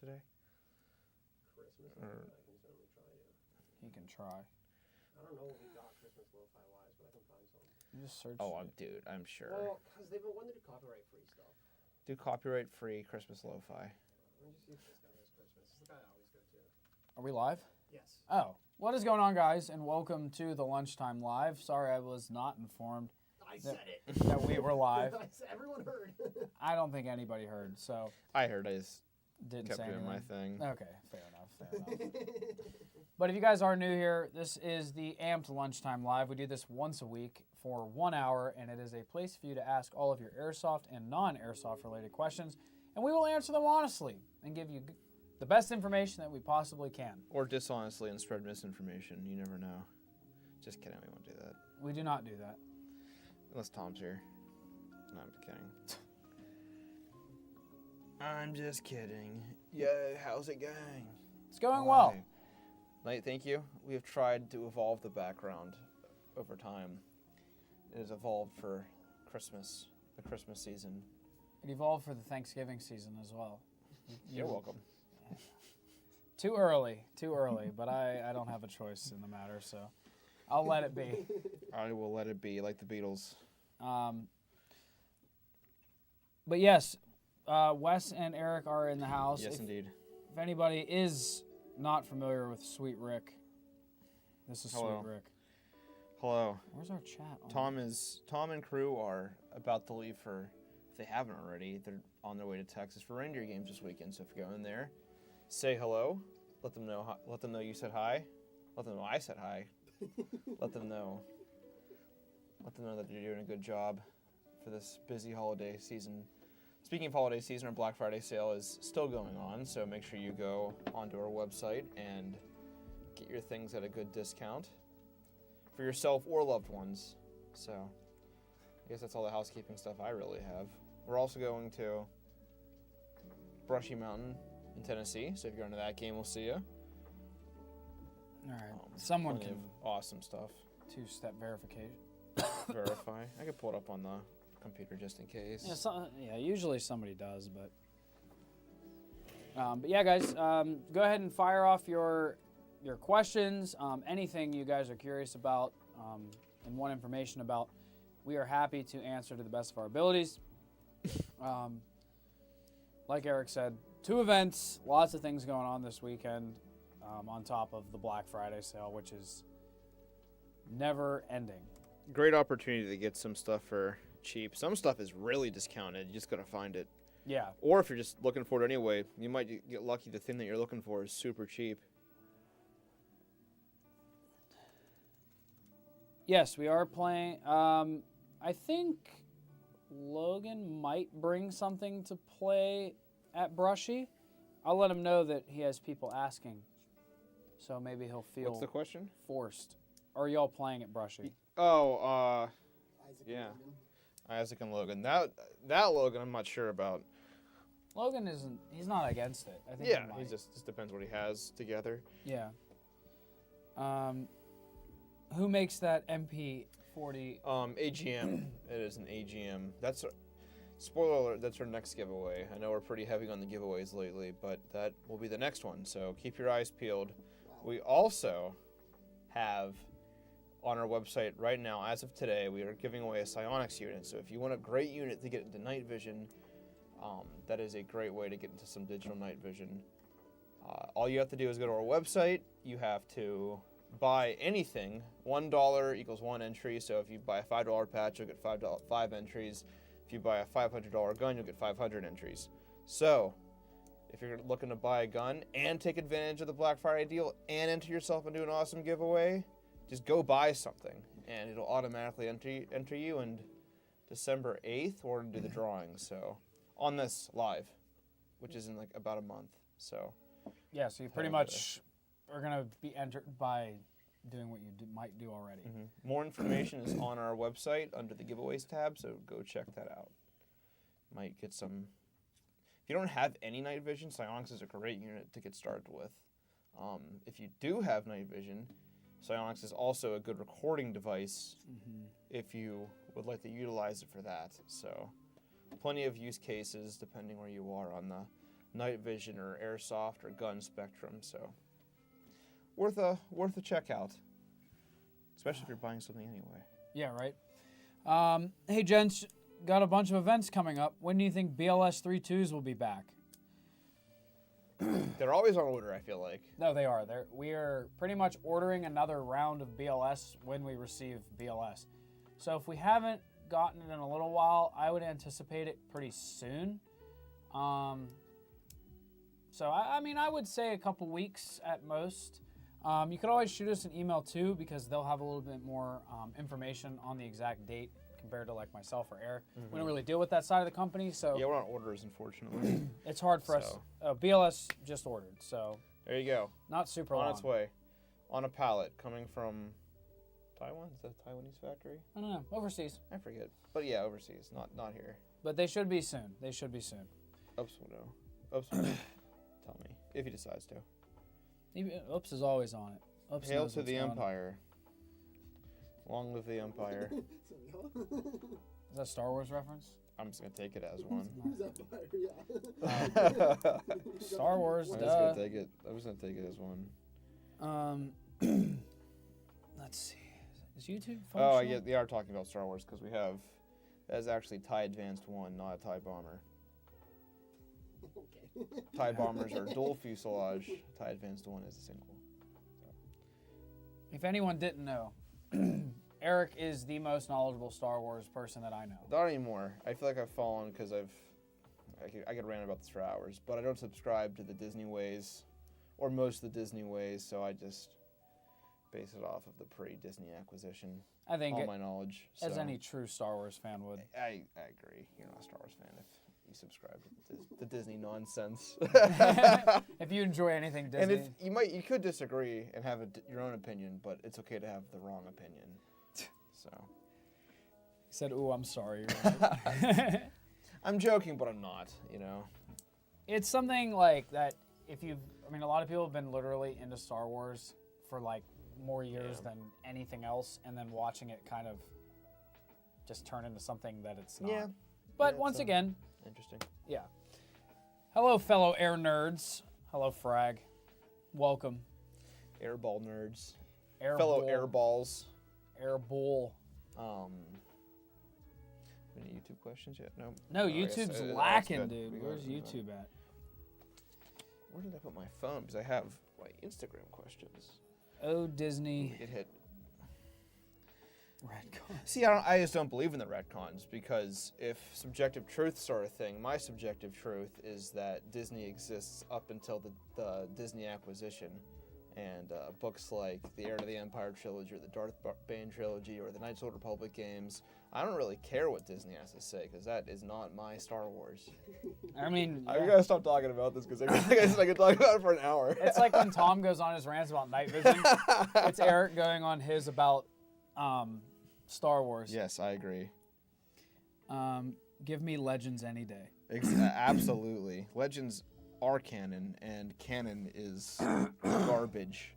today? Christmas? Or... I can certainly try to. He can try. I don't know what we got Christmas lo-fi-wise, but I can find some. You just search. Oh, dude, I'm sure. Well, because they've been wanting to do copyright-free stuff. Do copyright-free Christmas lo-fi. Let me just see if this guy has Christmas. This is the guy I always go to. Are we live? Yes. Oh. What is going on, guys, and welcome to the Lunchtime Live. Sorry I was not informed I said it. that we were live. Everyone heard. I don't think anybody heard, so I heard. I just didn't kept say doing anything. my thing. Okay, fair enough. But if you guys are new here, this is the Amped Lunchtime Live. We do this once a week for 1 hour, and it is a place for you to ask all of your airsoft and non-airsoft related questions, and we will answer them honestly and give you the best information that we possibly can. Or dishonestly and spread misinformation. You never know. Just kidding. We won't do that. We do not do that. Unless Tom's here. No, I'm kidding. I'm just kidding. Yeah, how's it going? It's going well. Knight, thank you. We have tried to evolve the background over time. It has evolved for Christmas, the Christmas season. It evolved for the Thanksgiving season as well. You're welcome. Too early, but I don't have a choice in the matter, so I'll let it be. I will let it be, like the Beatles. But yes, Wes and Eric are in the house. Yes, indeed. If anybody is not familiar with Sweet Rick, this is Hello. Sweet Rick. Hello. Where's our chat? Tom and crew are about to leave for, if they haven't already, they're on their way to Texas for reindeer games this weekend. So if you go in there, say hello. Let them know. Let them know you said hi. Let them know I said hi. Let them know. Let them know that you're doing a good job for this busy holiday season. Speaking of holiday season, our Black Friday sale is still going on, so make sure you go onto our website and get your things at a good discount for yourself or loved ones. So I guess that's all the housekeeping stuff I really have. We're also going to Brushy Mountain in Tennessee, so if you're going to that game, we'll see you. All right. Someone Plenty can of awesome stuff. Two-step verification. Verify. I could pull it up on the computer just in case. Yeah, usually somebody does, but yeah, guys, go ahead and fire off your questions, anything you guys are curious about and want information about. We are happy to answer to the best of our abilities. Like Eric said, 2 events, lots of things going on this weekend on top of the Black Friday sale, which is never ending. Great opportunity to get some stuff for cheap. Some stuff is really discounted. You just got to find it. Yeah. Or if you're just looking for it anyway, you might get lucky the thing that you're looking for is super cheap. Yes, we are playing. I think Logan might bring something to play at Brushy. I'll let him know that he has people asking. So maybe he'll feel What's the question? forced. Are y'all playing at Brushy? Oh, Isaac yeah. and Logan. Isaac and Logan. That Logan I'm not sure about. Logan he's not against it. I think Yeah, he he just depends what he has together. Yeah. Who makes that MP40? AGM. It is an AGM. Spoiler alert, that's our next giveaway. I know we're pretty heavy on the giveaways lately, but that will be the next one, so keep your eyes peeled. Wow. We also have on our website right now, as of today, we are giving away a Psionics unit. So if you want a great unit to get into night vision, that is a great way to get into some digital night vision. All you have to do is go to our website. You have to buy anything. $1 equals 1 entry. So if you buy a $5 patch, you'll get 5 entries. If you buy a $500 gun, you'll get 500 entries. So if you're looking to buy a gun and take advantage of the Black Friday deal and enter yourself into an awesome giveaway, just go buy something, and it'll automatically enter you in December 8th or do the drawing. So on this live, which is in like about a month. So Yeah, so you pretty much are going to be entered by doing what you might do already. Mm-hmm. More information is on our website under the giveaways tab, so go check that out. Might get some. If you don't have any night vision, Psionics is a great unit to get started with. If you do have night vision, Psionics is also a good recording device if you would like to utilize it for that. So plenty of use cases depending where you are on the night vision or airsoft or gun spectrum. So worth a checkout, especially if you're buying something anyway. Yeah, right. Hey, gents, got a bunch of events coming up. When do you think BLS 3.2s will be back? They're always on order, I feel like. No, they are. We are pretty much ordering another round of BLS when we receive BLS. So if we haven't gotten it in a little while, I would anticipate it pretty soon. So, I mean, I would say a couple weeks at most. You could always shoot us an email too, because they'll have a little bit more information on the exact date compared to like myself or Eric. Mm-hmm. We don't really deal with that side of the company, so Yeah, we're on orders, unfortunately. it's hard for us. BLS just ordered, so There you go. not super On long. its way. On a pallet coming from Taiwan? Is that a Taiwanese factory? I don't know, overseas. I forget. But yeah, overseas, not here. But they should be soon. They should be soon. Oops will know. Oops will tell me if he decides to. Oops is always on it. Oops Hail knows to what's the going on. Empire. Long live the Empire. Is that a Star Wars reference? I'm just gonna take it as one. Who's that fire? Yeah. Star Wars, I'm duh. just gonna take it. I'm just gonna take it as one. Let's see. Is YouTube functional? Oh, yeah, they are talking about Star Wars because we have. That's actually TIE Advanced 1, not a TIE Bomber. Okay. TIE Bombers are dual fuselage. TIE Advanced 1 is a single. If anyone didn't know, Eric is the most knowledgeable Star Wars person that I know. Not anymore. I feel like I've fallen because I could rant about this for hours, but I don't subscribe to the Disney ways, or most of the Disney ways, so I just base it off of the pre-Disney acquisition. I think all my knowledge. as so any true Star Wars fan would. I agree. You're not a Star Wars fan if you subscribe to the Disney nonsense. If you enjoy anything Disney. And if you could disagree and have your own opinion, but it's okay to have the wrong opinion. So. He said, "Ooh, I'm sorry." Right? I'm joking, but I'm not. You know. It's something like that. A lot of people have been literally into Star Wars for like more years than anything else, and then watching it kind of just turn into something that it's not. Yeah. But Yeah, once again, interesting. yeah. Hello, fellow air nerds. Hello, Frag. Welcome. Airball nerds. Air Fellow bull. airballs. Air bull. Any YouTube questions yet? No. No, I guess, YouTube's that's lacking, good. dude. We Where's got it. YouTube at? Where did I put my phone? Because I have my Instagram questions. Oh, Disney. Get hit. Redcon. See, I just don't believe in the retcons because if subjective truths are a thing, my subjective truth is that Disney exists up until the Disney acquisition. And books like the Heir to the Empire trilogy or the Darth Bane trilogy or the Knights of the Old Republic games, I don't really care what Disney has to say because that is not my Star Wars. I mean, I yeah. gotta stop talking about this because I could talk about it for an hour. It's like when Tom goes on his rants about night vision. It's Eric going on his about Star Wars. Yes, I agree. Give me Legends any day. Absolutely. Legends are canon, and canon is garbage,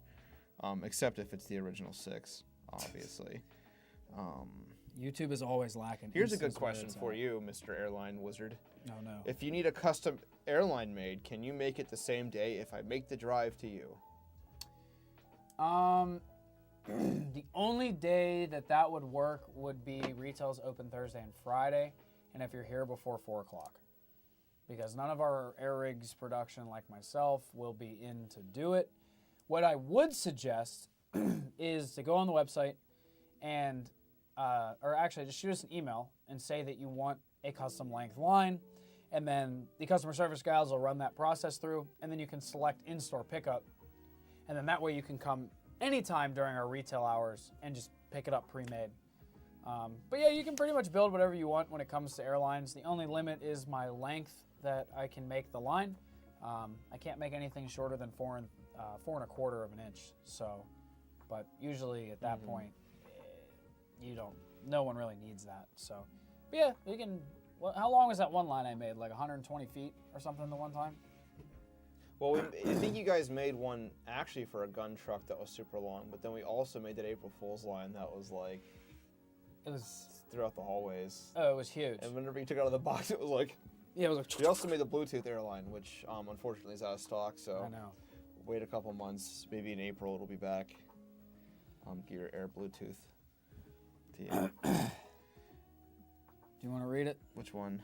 except if it's the original 6, obviously. YouTube is always lacking. Here's a good instance where question it's for at. you, Mr. Airline Wizard. No. If you need a custom airline made, can you make it the same day if I make the drive to you? The only day that would work would be retail's open Thursday and Friday, and if you're here before 4 o'clock. Because none of our air rigs production, like myself, will be in to do it. What I would suggest is to go on the website and, or actually just shoot us an email and say that you want a custom length line, and then the customer service guys will run that process through, and then you can select in-store pickup, and then that way you can come anytime during our retail hours and just pick it up pre-made. But yeah, you can pretty much build whatever you want when it comes to airlines. The only limit is my length that I can make the line. I can't make anything shorter than 4 1/4 of an inch. So, but usually at that point, no one really needs that. So, but yeah, you can. How long was that one line I made? Like 120 feet or something the one time? Well, I think you guys made one actually for a gun truck that was super long, but then we also made that April Fool's line that was like It was. throughout the hallways. Oh, it was huge. And whenever you took it out of the box, it was like Yeah, it was like. We also made the Bluetooth airline, which unfortunately is out of stock. So I know. wait a couple months. Maybe in April it'll be back. Gear Air Bluetooth. Do you want to read it? Which one?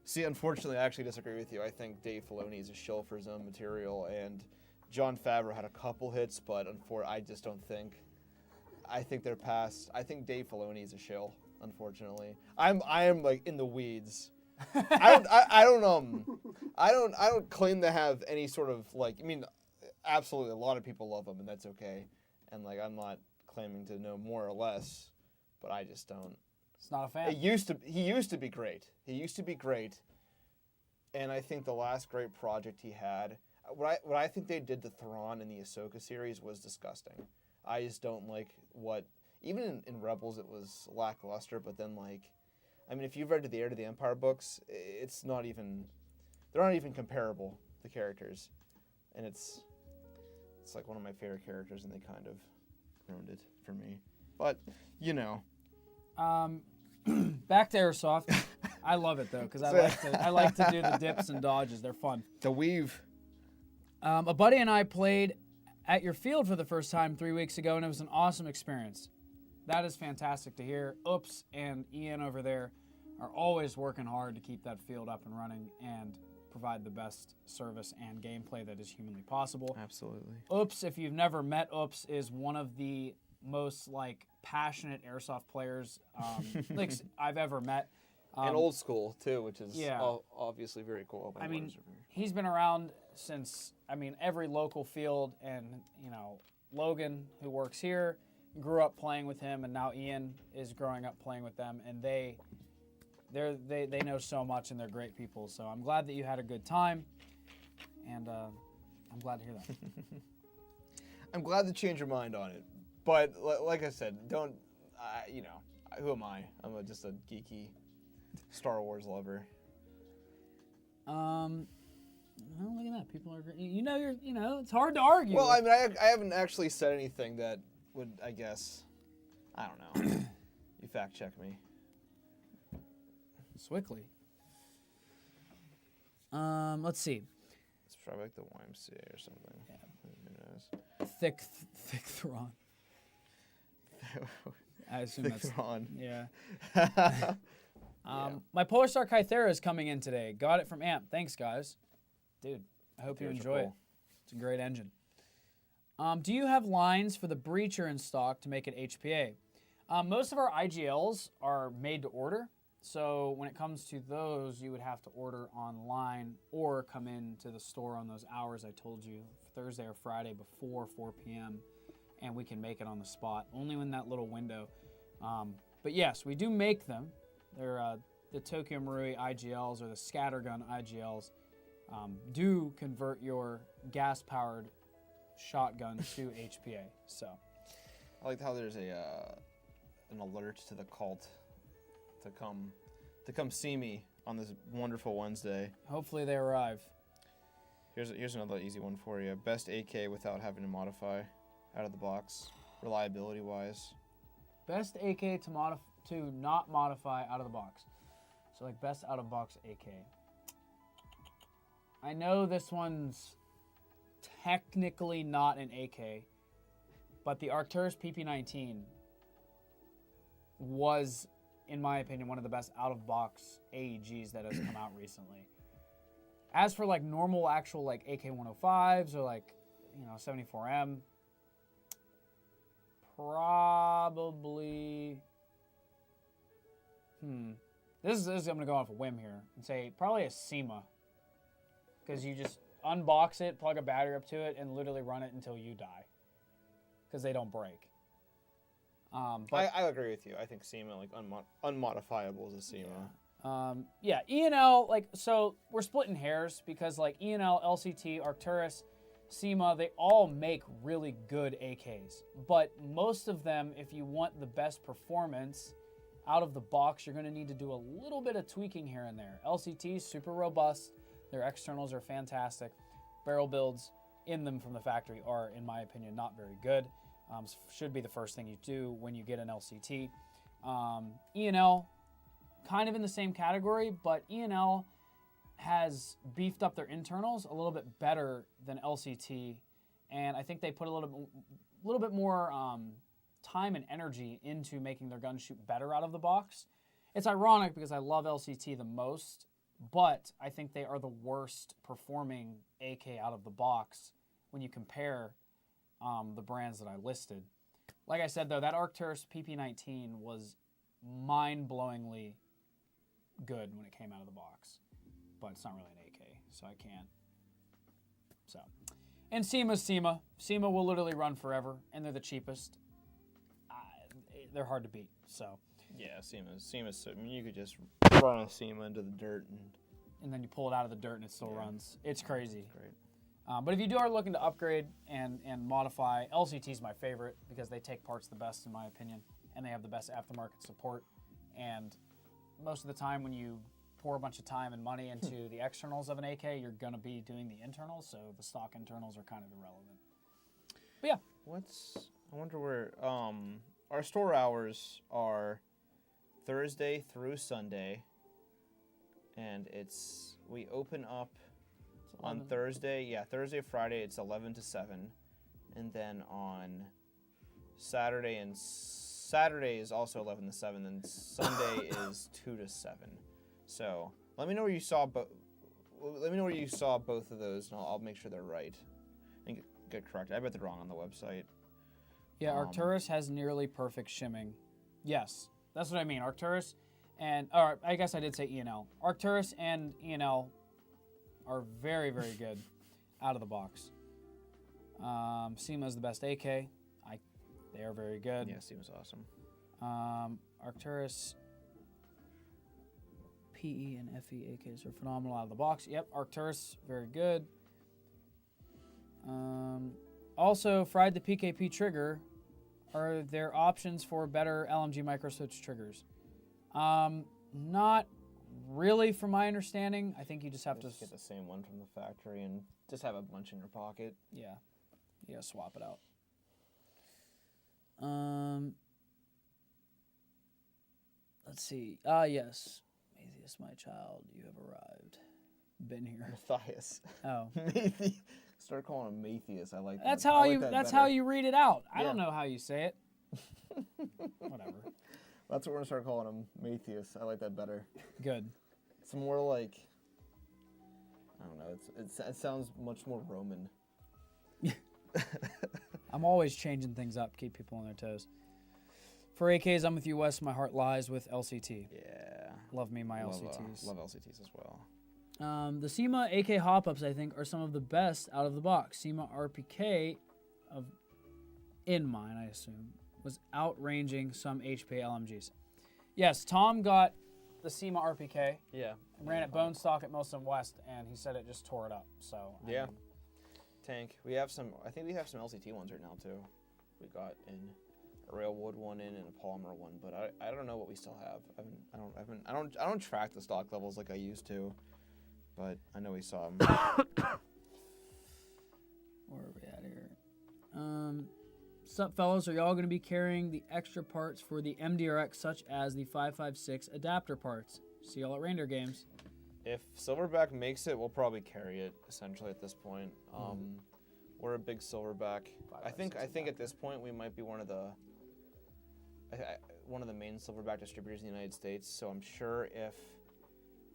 See, unfortunately, I actually disagree with you. I think Dave Filoni is a shill for his own material, and Jon Favreau had a couple hits, but I just don't think. I think they're past. I think Dave Filoni is a shill. Unfortunately, I am like in the weeds. I don't claim to have any sort of like. I mean, absolutely, a lot of people love him, and that's okay. And like, I'm not claiming to know more or less, but I just don't. It's not a fan. He used to be great. He used to be great. And I think the last great project he had, what I think they did to Thrawn in the Ahsoka series was disgusting. I just don't like what, even in Rebels it was lackluster, but then like, I mean, if you've read the Heir to the Empire books, it's not even, they're not even comparable, the characters. And it's like one of my favorite characters, and they kind of ruined it for me. But, you know. Back to Airsoft. I love it though, because I like to do the dips and dodges. They're fun. The weave. A buddy and I played at your field for the first time 3 weeks ago, and it was an awesome experience. That is fantastic to hear. Oops and Ian over there are always working hard to keep that field up and running and provide the best service and gameplay that is humanly possible. Absolutely. Oops, if you've never met Oops, is one of the most like passionate Airsoft players like I've ever met. And old school too, which is obviously very cool. I mean, he's been around since every local field, and Logan, who works here, grew up playing with him, and now Ian is growing up playing with them, and they know so much, and they're great people. So I'm glad that you had a good time, and I'm glad to hear that. I'm glad to change your mind on it, but like I said, don't. Who am I? I'm just a geeky Star Wars lover. Well, look at that. People are great. It's hard to argue. Well, I mean, I haven't actually said anything that would, I guess, I don't know. You fact check me. Swickly. Let's see. It's probably like the YMCA or something. Yeah. Who knows? Thick Thrawn. I assume Thick that's Thrawn. Yeah. My Polar Star Kythera is coming in today. Got it from Amp. Thanks, guys. Dude, I hope you enjoy it. It's a great engine. Do you have lines for the breacher in stock to make it HPA? Most of our IGLs are made to order. So when it comes to those, you would have to order online or come in to the store on those hours I told you, Thursday or Friday before 4 p.m., and we can make it on the spot, only in that little window. But yes, we do make them. They're the Tokyo Marui IGLs or the Scattergun IGLs do convert your gas-powered shotgun to HPA. So I like how there's an alert to the cult to come see me on this wonderful Wednesday. Hopefully they arrive. Here's another easy one for you. Best AK without having to modify out of the box, reliability wise. Best AK to not modify out of the box. So like best out of box AK. I know this one's technically not an AK, but the Arcturus PP19 was, in my opinion, one of the best out of box AEGs that has come out recently. As for like normal actual like AK-105s or like 74M, probably. This is I'm gonna go off a whim here and say probably a SEMA, because you just unbox it, plug a battery up to it, and literally run it until you die, because they don't break. But I agree with you. I think SEMA, like unmodifiable is a SEMA. Yeah, E&L, so we're splitting hairs because like E&L, LCT, Arcturus, SEMA, they all make really good AKs. But most of them, if you want the best performance out of the box, you're going to need to do a little bit of tweaking here and there. LCT, super robust. Their externals are fantastic. Barrel builds in them from the factory are, in my opinion, not very good. Should be the first thing you do when you get an LCT. E&L, kind of in the same category, but E&L has beefed up their internals a little bit better than LCT, and I think they put a little bit more time and energy into making their guns shoot better out of the box. It's ironic because I love LCT the most, but I think they are the worst performing AK out of the box when you compare the brands that I listed. Like I said, though, that Arcturus PP19 was mind-blowingly good when it came out of the box, but it's not really an AK, so I can't. So, and SEMA's SEMA. SEMA will literally run forever, and they're the cheapest. They're hard to beat, so. Yeah, SEMA's. I mean, you could just run a SEMA into the dirt and then you pull it out of the dirt and it still runs. It's crazy. That's great. But if you are looking to upgrade and modify, LCT's my favorite because they take parts the best in my opinion, and they have the best aftermarket support. And most of the time when you pour a bunch of time and money into the externals of an AK, you're going to be doing the internals, so the stock internals are kind of irrelevant. But yeah. I wonder where, our store hours are Thursday through Sunday, and we open up on Thursday, Thursday, Friday, it's 11 to 7. And then on Saturday is also 11 to 7. And Sunday is 2 to 7. So let me know where you saw both of those, and I'll make sure they're right and get corrected. I bet they're wrong on the website. Yeah, Arcturus has nearly perfect shimming. Yes, that's what I mean. Arcturus and, I guess I did say E&L. Arcturus and E&L are very, very good out of the box. SEMA is the best AK. They are very good. Yeah, SEMA's awesome. Arcturus, PE, and FE AKs are phenomenal out of the box. Yep, Arcturus, very good. Also, fried the PKP trigger. Are there options for better LMG microswitch triggers? Not really, from my understanding. I think you just have to get the same one from the factory and just have a bunch in your pocket. Yeah, you gotta swap it out. Let's see. Yes, Matthias, my child, you have arrived. Been here. Matthias. Oh. Matthias. Start calling him Matthias. I like that. That's how how you read it out. I don't know how you say it. Whatever. That's what we're gonna start calling him, Matthias. I like that better. Good. It's more like, I don't know. It sounds much more Roman. I'm always changing things up, keep people on their toes. For AKs, I'm with you, Wes. My heart lies with LCT. Yeah. Love me my LCTs. Love LCTs as well. The SEMA AK hop-ups, I think, are some of the best out of the box. SEMA RPK, in mine, I assume, was outranging some HP LMGs. Yes, Tom got the SEMA RPK. Yeah. And ran it bone stock at Milsom West, and he said it just tore it up. So yeah. Tank. I think we have some LCT ones right now too. We got a railwood one and a polymer one, but I don't know what we still have. I don't track the stock levels like I used to, but I know we saw them. Where are we at here? Sup, fellas? Are y'all going to be carrying the extra parts for the MDRX, such as the 5.56 adapter parts? See y'all at Reindeer Games. If Silverback makes it, we'll probably carry it. Essentially, at this point, we're a big Silverback. I think at this point we might be one of the main Silverback distributors in the United States. So I'm sure if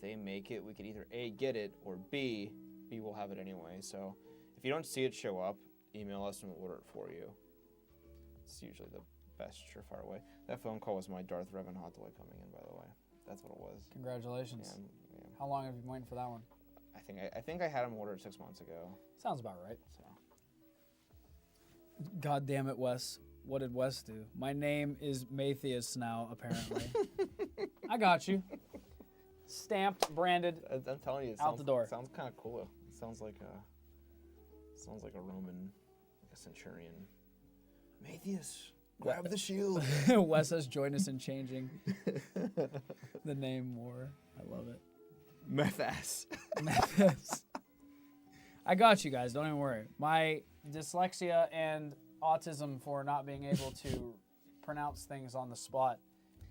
they make it, we could either A, get it, or B will have it anyway. So if you don't see it show up, email us and we'll order it for you. It's usually the best surefire way. That phone call was my Darth Revan hot toy coming in, by the way. That's what it was. Congratulations. Yeah. How long have you been waiting for that one? I think I had him ordered 6 months ago. Sounds about right. So. God damn it, Wes. What did Wes do? My name is Matthias now, apparently. I got you. Stamped, branded. I'm telling you, out the door. It sounds kind of cool. It sounds like a Roman, like a centurion. Matthias, grab the shield. Wes has joined us in changing the name more. I love it. Methas. Methas. I got you guys. Don't even worry. My dyslexia and autism for not being able to pronounce things on the spot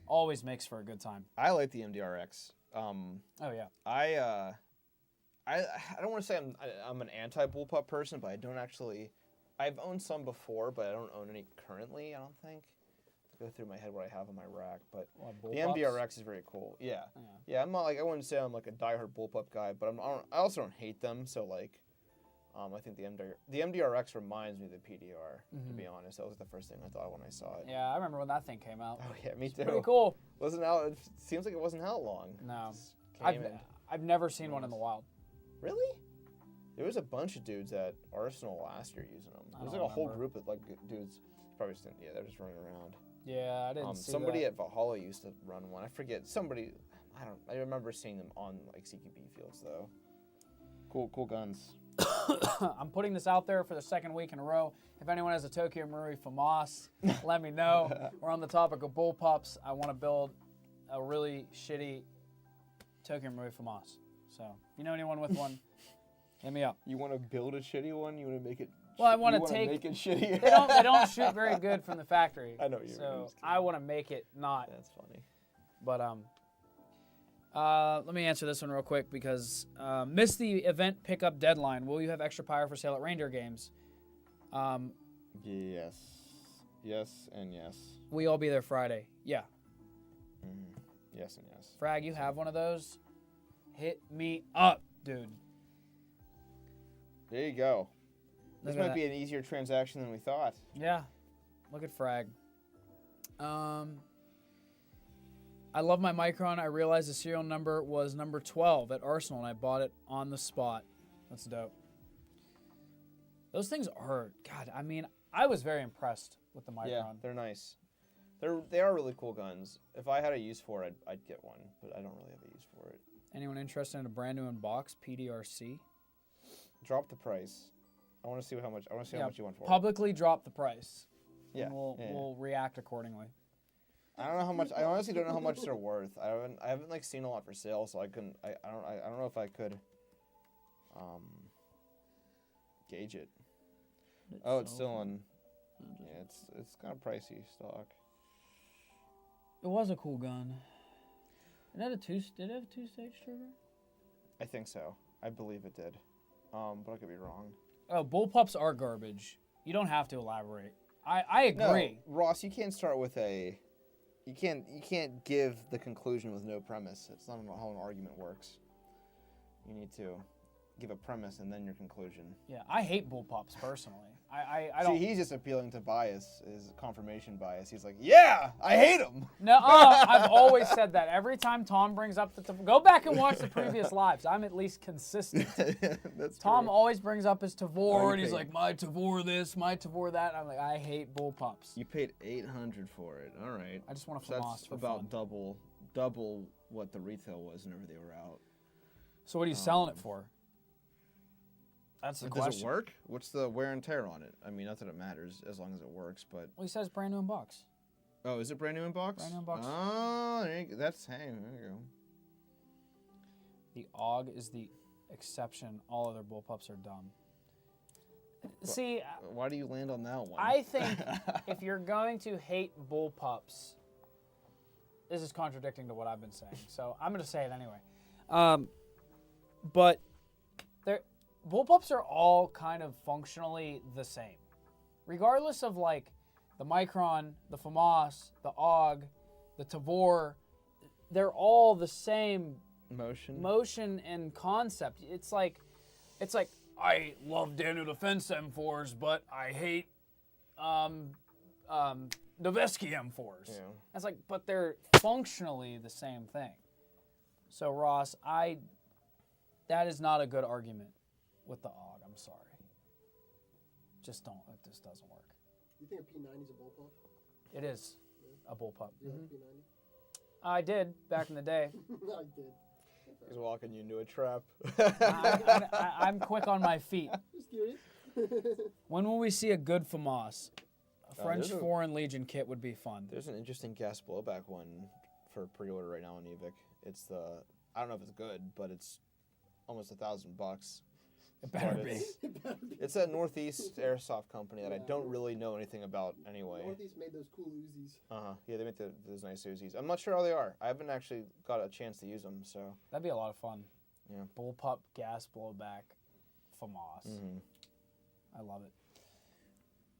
Always makes for a good time. I like the MDRX. Oh yeah. I don't want to say I'm an anti-bullpup person, but I don't actually. I've owned some before, but I don't own any currently. I don't think. Go through my head what I have on my rack, but the MDRX is very cool. Yeah. I'm not like I wouldn't say I'm like a diehard bullpup guy, but I also don't hate them. So like, I think the MDRX reminds me of the PDR. To be honest, that was the first thing I thought when I saw it. Yeah, I remember when that thing came out. Oh yeah, me too. Pretty cool. Wasn't out. It seems like it wasn't out long. No, I've never seen one in the wild. Really? There was a bunch of dudes at Arsenal last year using them. There was like a whole group of like dudes. Probably they're just running around. Yeah, I didn't see somebody that. at Valhalla used to run one. I forget. I remember seeing them on like CQB fields though. Cool guns. I'm putting this out there for the second week in a row. If anyone has a Tokyo Marui FAMAS, let me know. We're on the topic of bullpups. I want to build a really shitty Tokyo Marui FAMAS. So if you know anyone with one, hit me up. You want to build a shitty one? You want to make it? Well, I want to make it shitty. They don't shoot very good from the factory. I know you. So I want to make it not. That's funny. But let me answer this one real quick because missed the event pickup deadline. Will you have extra pyro for sale at reindeer games? Yes. Yes and yes. We all be there Friday. Yeah. Yes and yes. Frag, you have one of those? Hit me up, dude. There you go. This Look at might be an easier transaction than we thought. Yeah. Look at Frag. I love my Micron. I realized the serial number was number 12 at Arsenal, and I bought it on the spot. That's dope. Those things are, God, I mean, I was very impressed with the Micron. Yeah, they're nice. They are really cool guns. If I had a use for it, I'd get one, but I don't really have a use for it. Anyone interested in a brand new unbox PDRC? Drop the price. I want to see how much. I want to see how much you want for it. Publicly drop the price. Yeah. And we'll react accordingly. I don't know how much. I honestly don't know how much they're worth. I haven't like seen a lot for sale, so I couldn't. I don't know if I could. Gauge it. It's still on. Yeah, it's kind of pricey stock. It was a cool gun. Did it have a two-stage trigger? I think so. I believe it did. But I could be wrong. Oh, bullpups are garbage. You don't have to elaborate. I agree. No, Ross, you can't start with a. You can't give the conclusion with no premise. It's not how an argument works. You need to give a premise and then your conclusion. Yeah, I hate bullpups personally. I don't. See, he's just appealing to bias, is confirmation bias. He's like, yeah, I hate him. No, I've always said that. Every time Tom brings up go back and watch the previous lives. I'm at least consistent. That's Tom true. always brings up his Tavor, and he's like, my Tavor this, my Tavor that. And I'm like, I hate bullpups. You paid $800 for it. All right. I just want to So FAMAS that's for about fun. double what the retail was whenever they were out. So what are you selling it for? That's the question. Does it work? What's the wear and tear on it? I mean, not that it matters as long as it works, but... Well, he says brand new in box. Oh, is it brand new in box? Brand new in box. Oh, there you go. There you go. The AUG is the exception. All other bullpups are dumb. See... Why do you land on that one? I think if you're going to hate bullpups... This is contradicting to what I've been saying, so I'm going to say it anyway. But... Bullpups are all kind of functionally the same. Regardless of like the Micron, the FAMAS, the AUG, the Tavor, they're all the same motion and concept. It's like I love Daniel Defense M4s, but I hate Noveski M4s. Yeah. It's like, but they're functionally the same thing. So Ross, that is not a good argument. With the AUG, I'm sorry. Just don't. It just doesn't work. You think a P90 is a bullpup? It is a bullpup. You like P90? I did back in the day. I did. He's walking you into a trap. I'm quick on my feet. Just curious. When will we see a good FAMAS? A French Foreign Legion kit would be fun. There's an interesting gas blowback one for pre-order right now on eBay. It's I don't know if it's good, but it's almost $1,000. It better but be. It's that Northeast Airsoft company that I don't really know anything about anyway. Northeast made those cool Uzis. Yeah, they make those nice Uzis. I'm not sure how they are. I haven't actually got a chance to use them, so. That'd be a lot of fun. Yeah. Bullpup gas blowback FAMAS. Mm-hmm. I love it.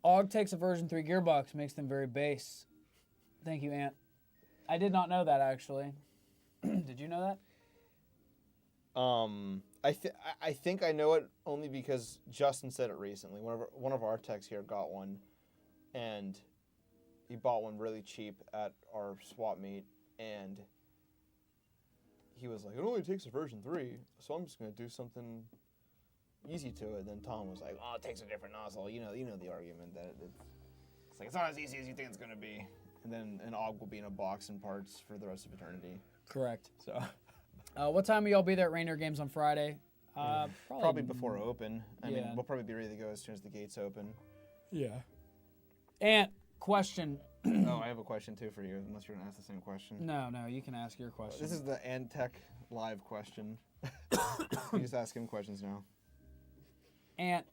AUG takes a version 3 gearbox, makes them very base. Thank you, Ant. I did not know that, actually. Did you know that? I think I know it only because Justin said it recently. One of our techs here got one, and he bought one really cheap at our swap meet, and he was like, "It only takes a version 3, so I'm just gonna do something easy to it." And then Tom was like, "Oh, it takes a different nozzle." You know the argument that it's like it's not as easy as you think it's gonna be, and then an AUG will be in a box and parts for the rest of eternity. Correct. So. What time will y'all be there at Rainier Games on Friday? Probably before open. I mean, yeah. we'll probably be ready to go as soon as the gates open. Yeah. Ant, question. Oh, I have a question too for you, unless you're gonna ask the same question. No, you can ask your question. This is the Antech live question. You just ask him questions now. Ant,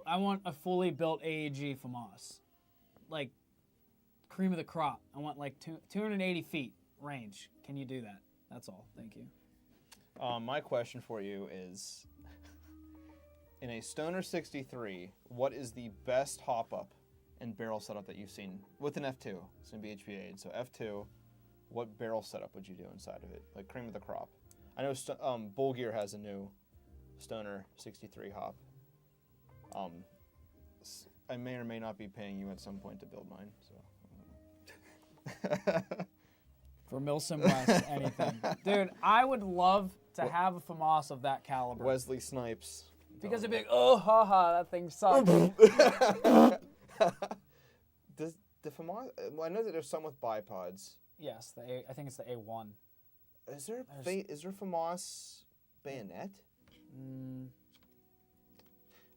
I want a fully built AEG FAMAS. Like, cream of the crop. I want like 280 feet range. Can you do that? That's all. Thank you. My question for you is, in a Stoner 63, what is the best hop-up and barrel setup that you've seen with an F2? It's going to be HVA'd. So F2, what barrel setup would you do inside of it? Like cream of the crop. I know Bull Gear has a new Stoner 63 hop. I may or may not be paying you at some point to build mine. So. For Milsim West, anything. Dude, I would love to have a FAMAS of that caliber. Wesley Snipes. Because it'd be like, oh, haha, that thing sucks. Does the FAMAS... Well, I know that there's some with bipods. Yes, I think it's the A1. Is there FAMAS bayonet?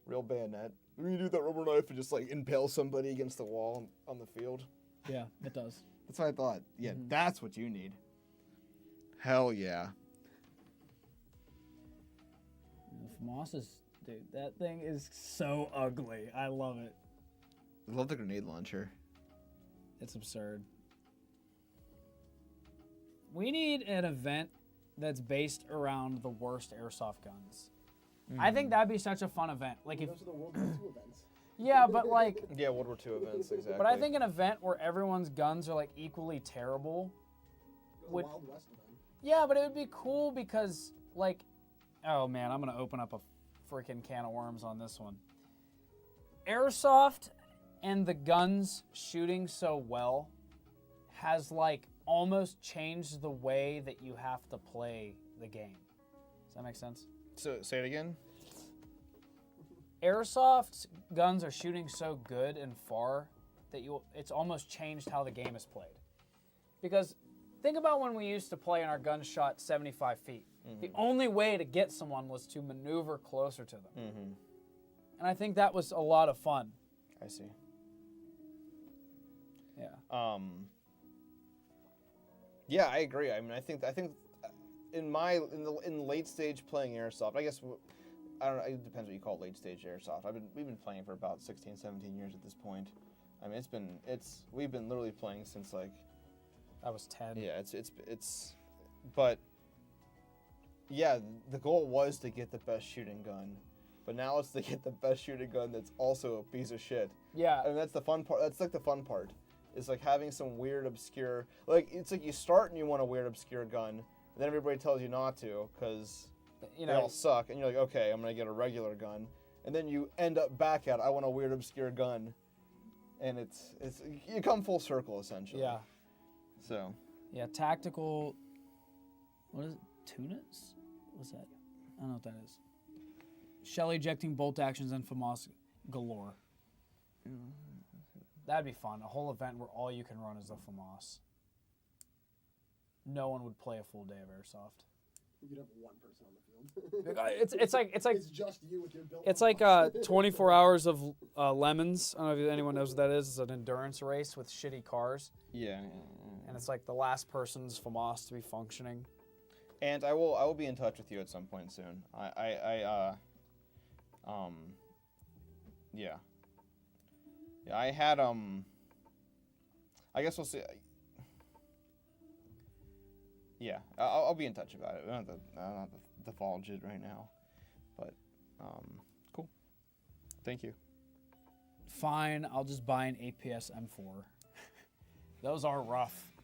Real bayonet. When you do that rubber knife and just like impale somebody against the wall on the field. Yeah, it does. That's what I thought. Yeah, that's what you need. Hell yeah. FAMAS is... Dude, that thing is so ugly. I love it. I love the grenade launcher. It's absurd. We need an event that's based around the worst airsoft guns. I think that'd be such a fun event. Like if Those are the World War II events. yeah, but like Yeah, World War II events, exactly. but I think an event where everyone's guns are like equally terrible would Wild West event. yeah, but it would be cool because like oh man, I'm gonna open up a freaking can of worms on this one. Airsoft and the guns shooting so well has like almost changed the way that you have to play the game. Does that make sense? So, say it again? Airsoft guns are shooting so good and far that it's almost changed how the game is played. Because think about when we used to play and our guns shot 75 feet. The only way to get someone was to maneuver closer to them. And I think that was a lot of fun. I see. Yeah. Yeah, I agree. I mean, I think in late stage playing airsoft, I guess I don't know, it depends what you call late stage airsoft. We've been playing for about 16, 17 years at this point. I mean, we've been literally playing since like I was 10. yeah, but yeah, the goal was to get the best shooting gun. But now it's to get the best shooting gun that's also a piece of shit. Yeah. And that's the fun part. That's like the fun part. It's like having some weird, obscure... Like, it's like you start and you want a weird, obscure gun, and then everybody tells you not to because they all suck. And you're like, okay, I'm going to get a regular gun. And then you end up back at, I want a weird, obscure gun. And it's you come full circle, essentially. Yeah. So. Yeah, tactical... What is it? Tunas? What's that? I don't know what that is. Shell ejecting bolt actions and FAMAS galore. That'd be fun. A whole event where all you can run is the FAMAS. No one would play a full day of airsoft. You'd have one person on the field. It's like It's just you with your built. it's like 24 hours of lemons. I don't know if anyone knows what that is. It's an endurance race with shitty cars, Yeah. and it's like the last person's FAMAS to be functioning. And I will be in touch with you at some point soon. Yeah. Yeah, I had I guess we'll see. Yeah, I'll be in touch about it. I don't have to divulge it right now, but cool. Thank you. Fine, I'll just buy an APS M4. Those are rough.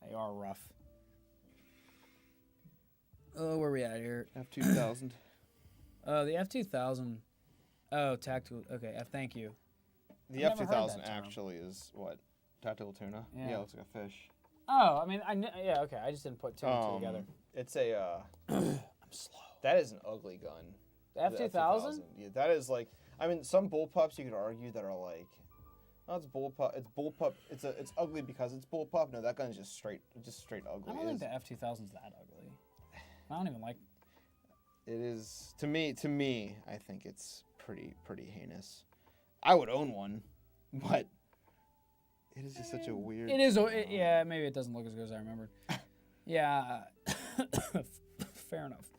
They are rough. Oh, where are we at here? F2000. The F2000. Oh, tactical. Okay, thank you. The I've never heard F2000 that term. actually is what? Tactical tuna? Yeah. Yeah, it looks like a fish. Oh, I mean, yeah, okay. I just didn't put two and two together. It's a. I'm slow. That is an ugly gun. The F2000? Yeah, that is like. I mean, some bullpups you could argue that are like, oh, it's bullpup. It's bullpup. It's ugly because it's bullpup. No, that gun is just straight ugly. I don't think the F2000's that ugly. I don't even like. It is to me. I think it's pretty heinous. I would own one, but it is just such a weird. It is. Yeah, maybe it doesn't look as good as I remembered. Yeah. Fair enough.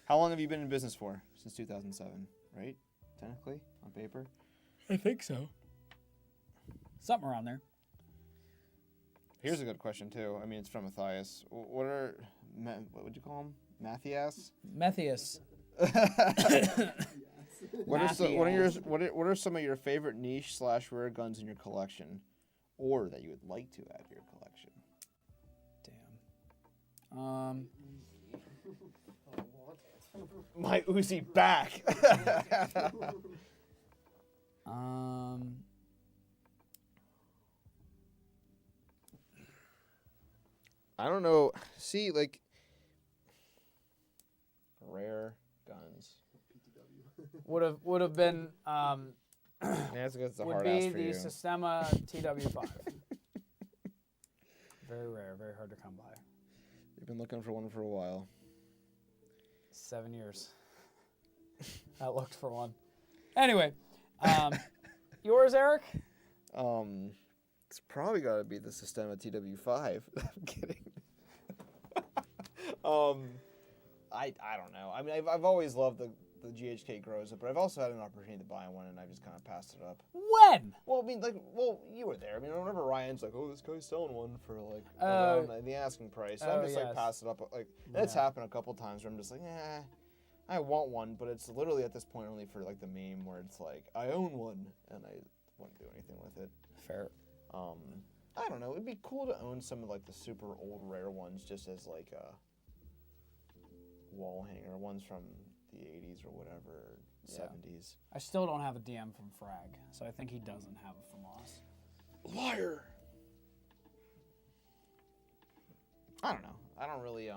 How long have you been in business for? Since 2007, right? Technically, on paper. I think so. Something around there. Here's a good question too. I mean, it's from Matthias. What would you call him? Matthias. Methius. What are some of your favorite niche / rare guns in your collection, or that you would like to add to your collection? Damn. My Uzi back. I don't know. See, like rare guns. Would have been That's because it's a would hard be ass for the you. Sistema TW5. Very rare, very hard to come by. You've been looking for one for a while. 7 years. I looked for one. Anyway, yours, Eric? It's probably got to be the Sistema TW5. I'm kidding. I don't know. I mean, I've always loved the GHK Groza, but I've also had an opportunity to buy one, and I just kind of passed it up. When? Well, I mean, you were there. I mean, I remember Ryan's like, oh, this guy's selling one for like around the asking price. So I'm just like passed it up. Like, and it's happened a couple times where I'm just like, I want one, but it's literally at this point only for like the meme where it's like, I own one, and I won't do anything with it. Fair. I don't know. It'd be cool to own some of like the super old rare ones, just as like a wall hanger, ones from the 80s or whatever, 70s. I still don't have a DM from Frag, so I think he doesn't have it from us. Liar. I don't know. I don't really I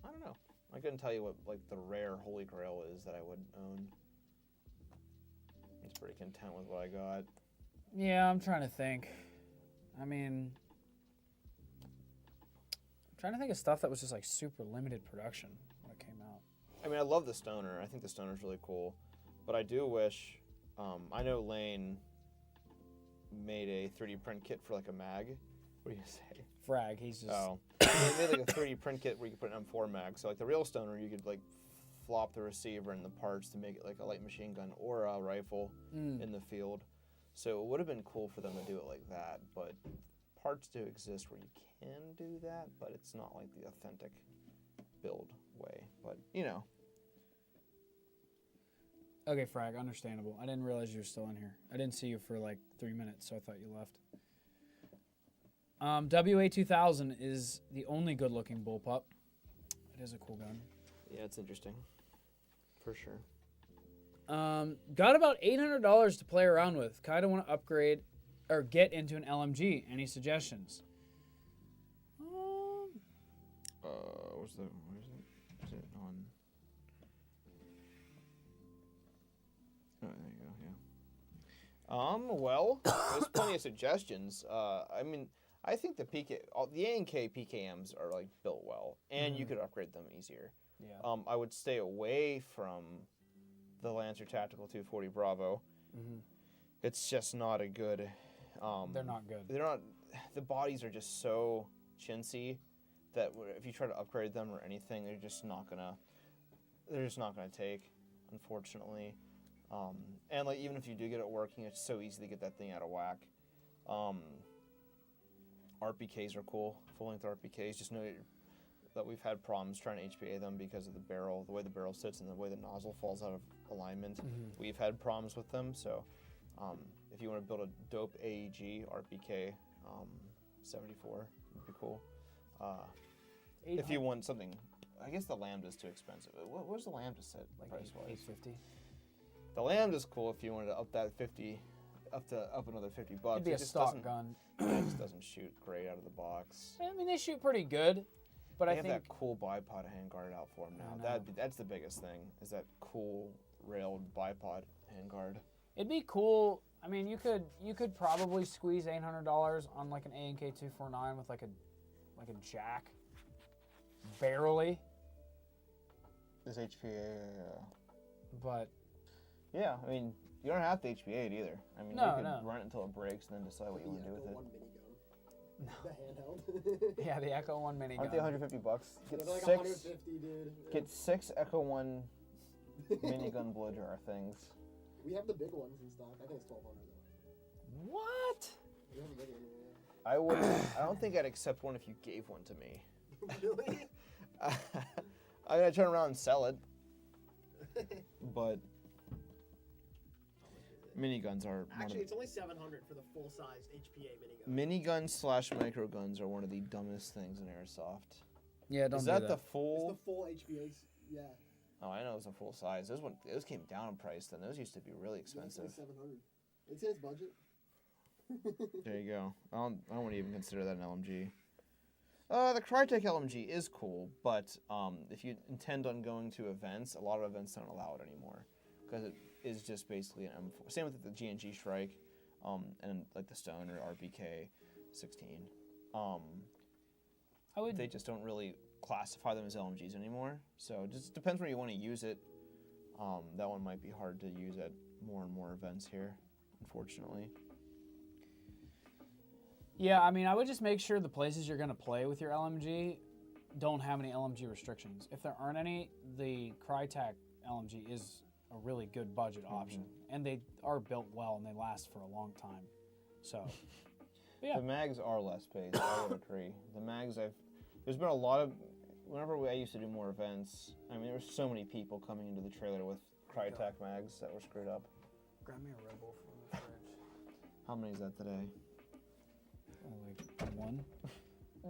don't know. I couldn't tell you what like the rare holy grail is that I would own. I'm just pretty content with what I got. Yeah, I'm trying to think. I mean, I'm trying to think of stuff that was just like super limited production when it came out. I mean, I love the Stoner. I think the Stoner's really cool. But I do wish, I know Lane made a 3D print kit for like a mag. What do you say? Frag, he's just... Oh. They made like a 3D print kit where you could put an M4 mag. So like the real Stoner, you could like flop the receiver and the parts to make it like a light machine gun or a rifle in the field. So it would have been cool for them to do it like that. But parts do exist where you can do that, but it's not like the authentic build way. But, you know. Okay, Frag, understandable. I didn't realize you were still in here. I didn't see you for like 3 minutes, so I thought you left. WA2000 is the only good-looking bullpup. It is a cool gun. Yeah, it's interesting. For sure. Got about $800 to play around with. Kind of want to upgrade or get into an LMG. Any suggestions? Where is it? Is it on? Oh, there you go. Yeah. Well, there's plenty of suggestions. I mean, I think the A&K PKMs are like built well, and you could upgrade them easier. Yeah. I would stay away from the Lancer Tactical 240 Bravo. It's just not a good. They're not good. They're not. The bodies are just so chintzy that if you try to upgrade them or anything, they're just not gonna take, unfortunately. And like even if you do get it working, it's so easy to get that thing out of whack. RPKs are cool, full-length RPKs. Just know that we've had problems trying to HPA them because of the barrel, the way the barrel sits and the way the nozzle falls out of alignment. We've had problems with them, so if you want to build a dope AEG RPK 74, would be cool. If you want something, I guess the Lambda's too expensive. Where's the Lambda set Like price-wise? $850. The Lambda's cool if you wanted to up that 50, up another $50. It'd be a stock gun. It just doesn't shoot great out of the box. I mean, they shoot pretty good, but They I have think that cool bipod handguard out for them I now. know. That's the biggest thing, is that cool railed bipod handguard. it'd be cool. I mean, you could probably squeeze $800 on like an A&K 249 with like a jack, barely. This HPA, But yeah, I mean, you don't have to HPA it either. I mean, No, you can no. run it until it breaks and then decide what you want to do with it. One minigun. The handheld. yeah, the Echo 1 minigun. Aren't they $150? Get They're like six. 150, dude. Get 6 Echo 1 minigun blow jar things. We have the big ones in stock. I think it's 1,200 though. What? We have a big one. Yeah. I would. I don't think I'd accept one if you gave one to me. Really? I'm gonna turn around and sell it, but miniguns are Actually, it's only 700 for the full-size HPA minigun. miniguns / microguns are one of the dumbest things in airsoft. Yeah, don't Is do that that. the It's full? the full HPAs. Yeah. Oh, I know it's a full size. Those came down in price. Then those used to be really expensive. It's 700. It's in its budget. There you go. I don't want to even consider that an LMG. The Crytek LMG is cool, but if you intend on going to events, a lot of events don't allow it anymore because it is just basically an M4. Same with the GNG Strike, and like the Stone or RBK 16. They just don't really classify them as LMGs anymore. So it just depends where you want to use it. That one might be hard to use at more and more events here, unfortunately. Yeah, I mean, I would just make sure the places you're going to play with your LMG don't have any LMG restrictions. If there aren't any, the Crytek LMG is a really good budget option. And they are built well and they last for a long time. So, yeah. The mags are less paced, I would agree. The mags, there's been a lot of, whenever I used to do more events, I mean, there were so many people coming into the trailer with Crytek mags that were screwed up. Grab me a Red Bull from the fridge. How many is that today? Like one?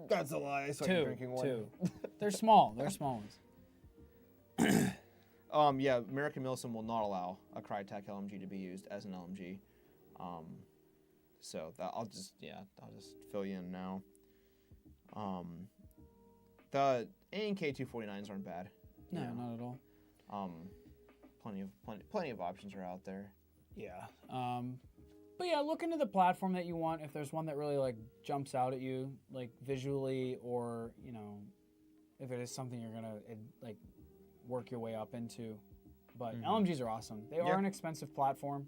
That's a lie. I saw you drinking one. Two. They're small. They're small ones. Yeah, American Milsim will not allow a Crytek LMG to be used as an LMG. So I'll just fill you in now. The A&K 249s aren't bad. No, you know. not at all. Plenty of options are out there. Yeah. But yeah, look into the platform that you want. If there's one that really like jumps out at you, like visually, or you know, if it is something you're gonna like work your way up into. But LMGs are awesome. They are an expensive platform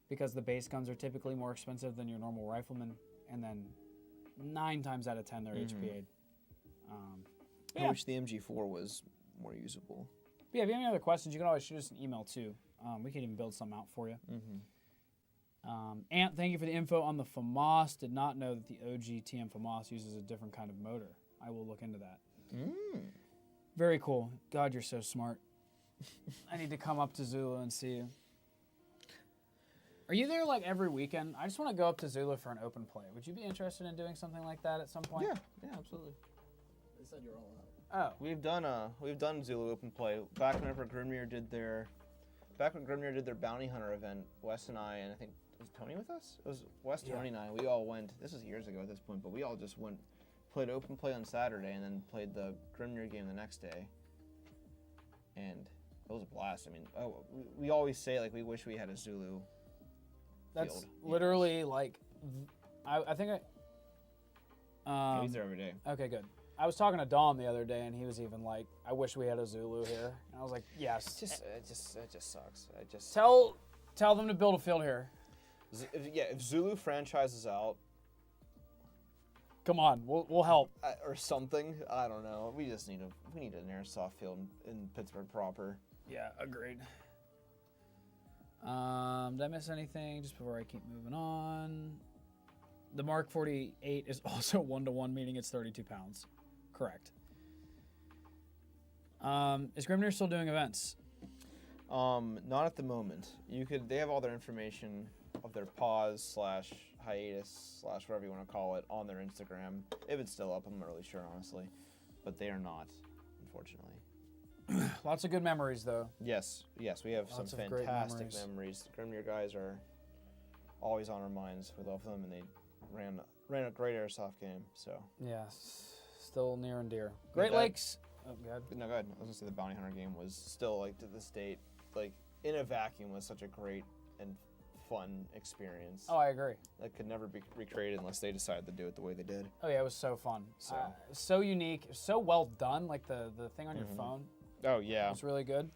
because the base guns are typically more expensive than your normal rifleman, and then 9 times out of 10 they're HPA'd. I wish the MG4 was more usable. But yeah, if you have any other questions, you can always shoot us an email too. We can even build some out for you. Ant, thank you for the info on the FAMAS. Did not know that the OG TM FAMAS uses a different kind of motor. I will look into that. Very cool. God, you're so smart. I need to come up to Zulu and see you. Are you there like every weekend? I just want to go up to Zulu for an open play. Would you be interested in doing something like that at some point? Yeah, absolutely. They said you're all out. Oh. We've done Zulu Open Play back whenever Grimnir did their bounty hunter event. Wes and I, and I think was Tony with us. It was Wes, Tony, and I. We all went. This was years ago at this point, but we all just went, played Open Play on Saturday, and then played the Grimnir game the next day. And it was a blast. I mean, we always say like we wish we had a Zulu. That's field. literally like, I think I. He's there every day. Okay, good. I was talking to Dom the other day, and he was even like, "I wish we had a Zulu here." And I was like, "Yes." It just sucks. Tell them to build a field here. If Zulu franchises out, Come on, we'll help. Or something. I don't know. We need an airsoft field in Pittsburgh proper. Yeah, agreed. Did I miss anything just before I keep moving on? The Mark 48 is also 1-to-1, meaning it's 32 pounds. Correct. Is Grimnir still doing events? Not at the moment. They have all their information of their pause / hiatus / whatever you want to call it on their Instagram. If it's still up, I'm not really sure, honestly. But they are not, unfortunately. Lots of good memories, though. Yes, we have some fantastic memories. The Grimnir guys are always on our minds. We love them, and they ran a great airsoft game. So Yes, still near and dear. Great Lakes. Oh, God. No, go ahead. I was gonna say the Bounty Hunter game was still, like, to this date, like, in a vacuum, was such a great and fun experience. Oh, I agree. That could never be recreated unless they decided to do it the way they did. Oh yeah, it was so fun. So unique, so well done. Like the thing on your phone. Oh yeah, It's really good.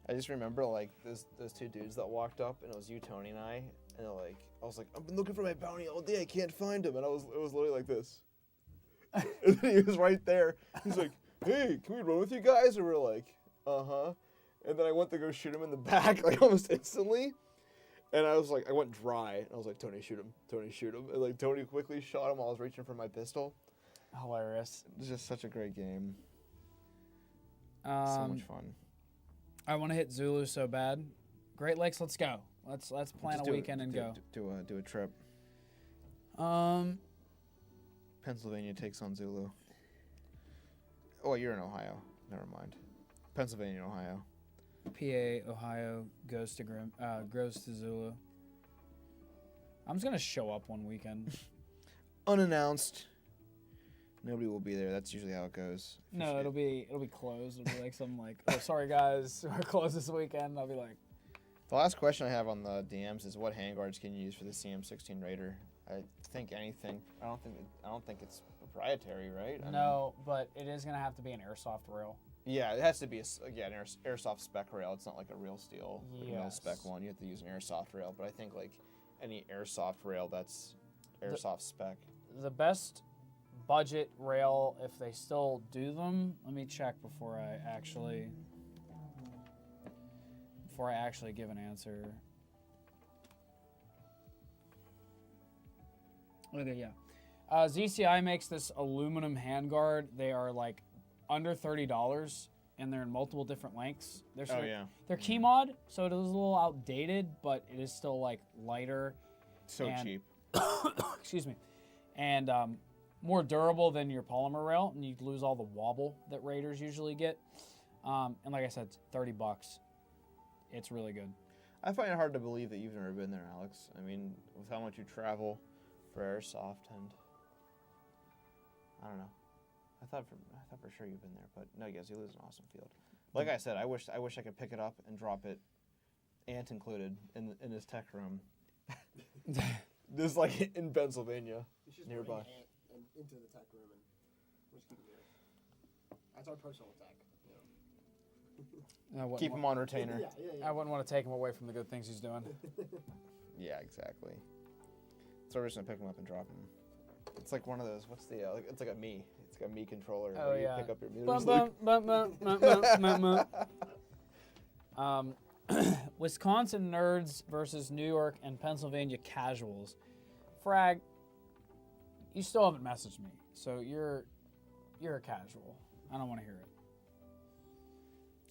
I just remember, like, those two dudes that walked up, and it was you, Tony, and I was like, I've been looking for my bounty all day, I can't find him, and it was literally like this. And then he was right there. He's like, hey, can we run with you guys? And we're like, uh-huh. And then I went to go shoot him in the back, like, almost instantly. And I was like, I went dry. And I was like, Tony, shoot him. Tony, shoot him. And, like, Tony quickly shot him while I was reaching for my pistol. Hilarious. It was just such a great game. So much fun. I want to hit Zulu so bad. Great Lakes, let's go. Let's plan a weekend and go. Do a trip. Pennsylvania takes on Zulu. Oh, you're in Ohio. Never mind. Pennsylvania, Ohio. PA, Ohio goes to Zulu. I'm just gonna show up one weekend. Unannounced. Nobody will be there. That's usually how it goes. No, it'll be closed. It'll be like some like, oh, sorry guys, we're closed this weekend. I'll be like. The last question I have on the DMs is, what handguards can you use for the CM16 Raider? I think anything. I don't think it's proprietary, right? No, but it is gonna have to be an airsoft rail. Yeah, it has to be an airsoft spec rail. It's not like a real steel Yes. spec one. You have to use an airsoft rail. But I think, like, any airsoft rail that's airsoft spec. The best budget rail, if they still do them, let me check before I actually give an answer. Okay, yeah. ZCI makes this aluminum handguard. They are like under $30, and they're in multiple different lengths. They're key mod, so it is a little outdated, but it is still like lighter. So cheap. Excuse me. And more durable than your polymer rail, and you lose all the wobble that Raiders usually get. And like I said, $30. It's really good. I find it hard to believe that you've never been there, Alex. I mean, with how much you travel for airsoft, and I don't know. I thought for sure you've been there, but no, yes, you lose an awesome field. Like I said, I wish I could pick it up and drop it, Ant included, in his tech room. Just like in Pennsylvania, nearby. Ant into the tech room, and we'll just keep him here. That's our personal tech. Keep him on retainer. Yeah. I wouldn't want to take him away from the good things he's doing. Yeah, exactly. So we're just gonna pick him up and drop him. It's like one of those. What's the? It's like a Mii. It's like a Mii controller. Oh where yeah. You pick up your music. Wisconsin nerds versus New York and Pennsylvania casuals. Frag, you still haven't messaged me, so you're a casual. I don't want to hear it.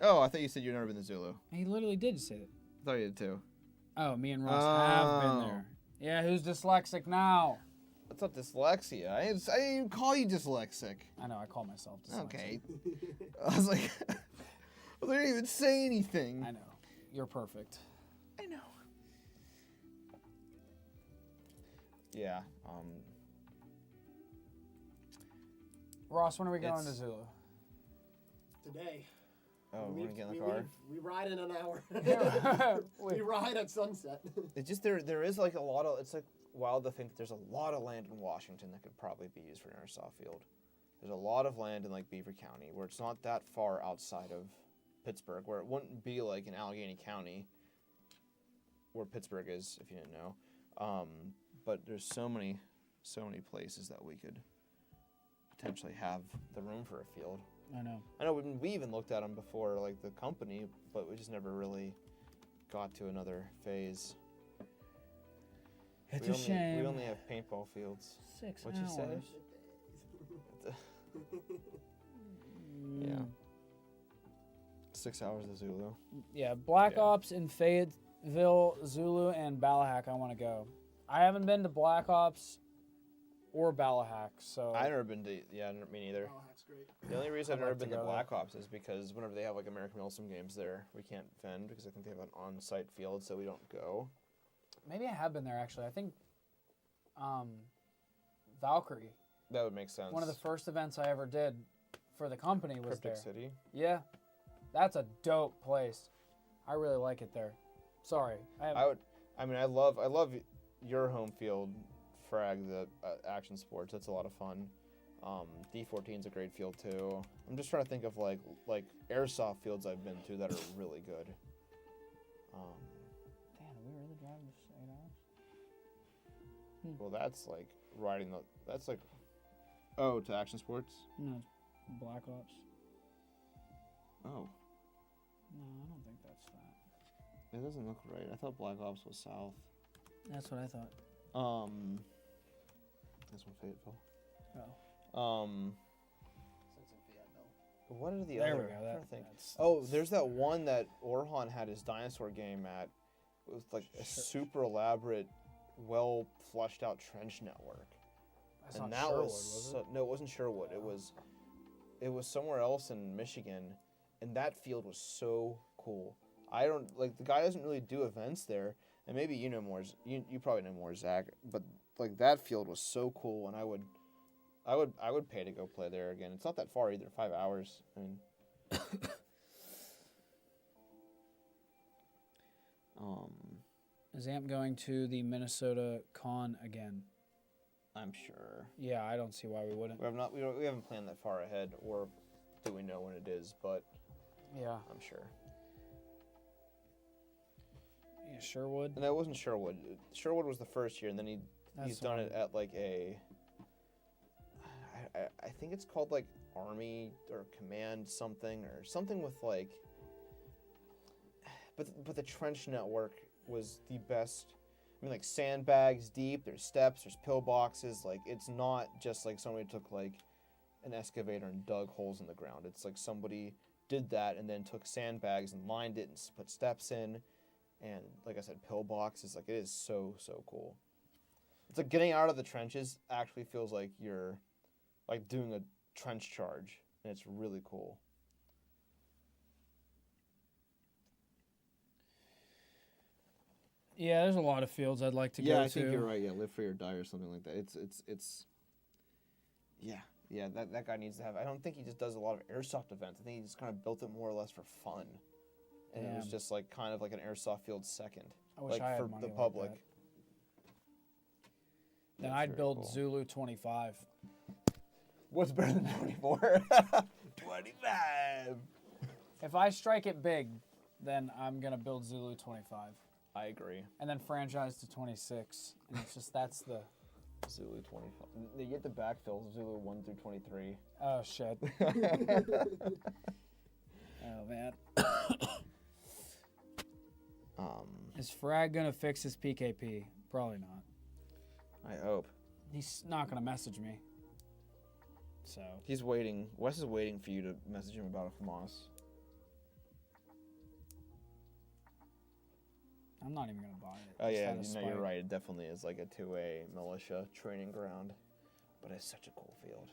Oh, I thought you said you'd never been to Zulu. He literally did say it. I thought you did too. Oh, me and Ross have been there. Yeah, who's dyslexic now? That's not dyslexia. I didn't even call you dyslexic. I know, I call myself dyslexic. Okay. I was like, I didn't even say anything. I know. You're perfect. I know. Yeah. Ross, when are we going to Zulu? Today. Oh, we're gonna get in the car. We ride in an hour. We ride at sunset. It's just there is like a lot of. It's like wild to think that there's a lot of land in Washington that could probably be used for an airsoft field. There's a lot of land in like Beaver County where it's not that far outside of Pittsburgh, where it wouldn't be like in Allegheny County, where Pittsburgh is, if you didn't know. But there's so many places that we could potentially have the room for a field. I know. I know we even looked at them before, like the company, but we just never really got to another phase. It's a shame. We only have paintball fields. 6 What'd you say? hours. Yeah. 6 hours of Zulu. Yeah, Black Yeah. Ops in Fayetteville, Zulu, and Ballahack. I want to go. I haven't been to Black Ops or Ballahack, so I've never been to. Yeah, me neither. Oh, that's great. The only reason I've I'd never like to been to go there. Black Ops is because whenever they have like American Milsim games there, we can't defend because I think they have an on-site field, so we don't go. maybe I have been there actually. I think Valkyrie, That would make sense. one of the first events I ever did for the company, was Cryptic there. City. Yeah, that's a dope place. I really like it there. Sorry, I love your home field, Frag, the action sports. That's a lot of fun. D14 is a great field too. I'm just trying to think of like airsoft fields I've been to that are really good. Damn, did we really drive this 8 hours? Well, that's like riding the. That's like. Oh, to action sports. No, it's Black Ops. Oh, No, I don't think that's that. it doesn't look right. I thought Black Ops was south. That's what I thought. This one Fayetteville. Oh. Since in Fayetteville. What are the There other? we go. I'm trying to think. That's, Oh, there's that one that Orhan had his dinosaur game at. It was like a super elaborate, well flushed out trench network. that's And not that Sherwood, was was it? no, it wasn't Sherwood. It was somewhere else in Michigan, and that field was so cool. I don't like the guy doesn't really do events there, and maybe you know more. You probably know more, Zach. But like that field was so cool, and I would pay to go play there again. It's not that far either, 5 hours. I mean, Is Amp going to the Minnesota Con again? I'm sure Yeah, I don't see why we wouldn't. we haven't planned that far ahead, or do we know when it is? But Yeah. I'm sure. Yeah, Sherwood. And that wasn't Sherwood. Sherwood was the first year, and then he's That's done the it at like a. I think it's called like Army or Command something with like. But the trench network was the best. I mean, like sandbags deep. There's steps. There's pillboxes. Like it's not just like somebody took like an excavator and dug holes in the ground. It's like somebody did that and then took sandbags and lined it and put steps in. And like I said, pillboxes, like it is so cool. It's like getting out of the trenches actually feels like you're like doing a trench charge, and it's really cool. Yeah, there's a lot of fields I'd like to go to. I think you're right. Yeah, live free or die or something like that. It's. Yeah. That guy needs to have. I don't think he just does a lot of airsoft events. I think he just kind of built it more or less for fun, and it was Damn. just like kind of like an airsoft field second. I wish like I had for money the like public. that. Then That's I'd very build cool. Zulu 25. What's better than 24? 25. If I strike it big, then I'm gonna build Zulu 25, I agree. and then franchise to 26. And it's just that's the. Zulu 25. They get the backfill, Zulu 1 through 23. Oh shit. Oh man. Is Frag gonna fix his PKP? Probably not. I hope. He's not gonna message me. So He's waiting. Wes is waiting for you to message him about a FAMAS. I'm not even gonna buy it. Oh just yeah, out of no, you're spite. right. It definitely is like a 2A militia training ground, but it's such a cool field.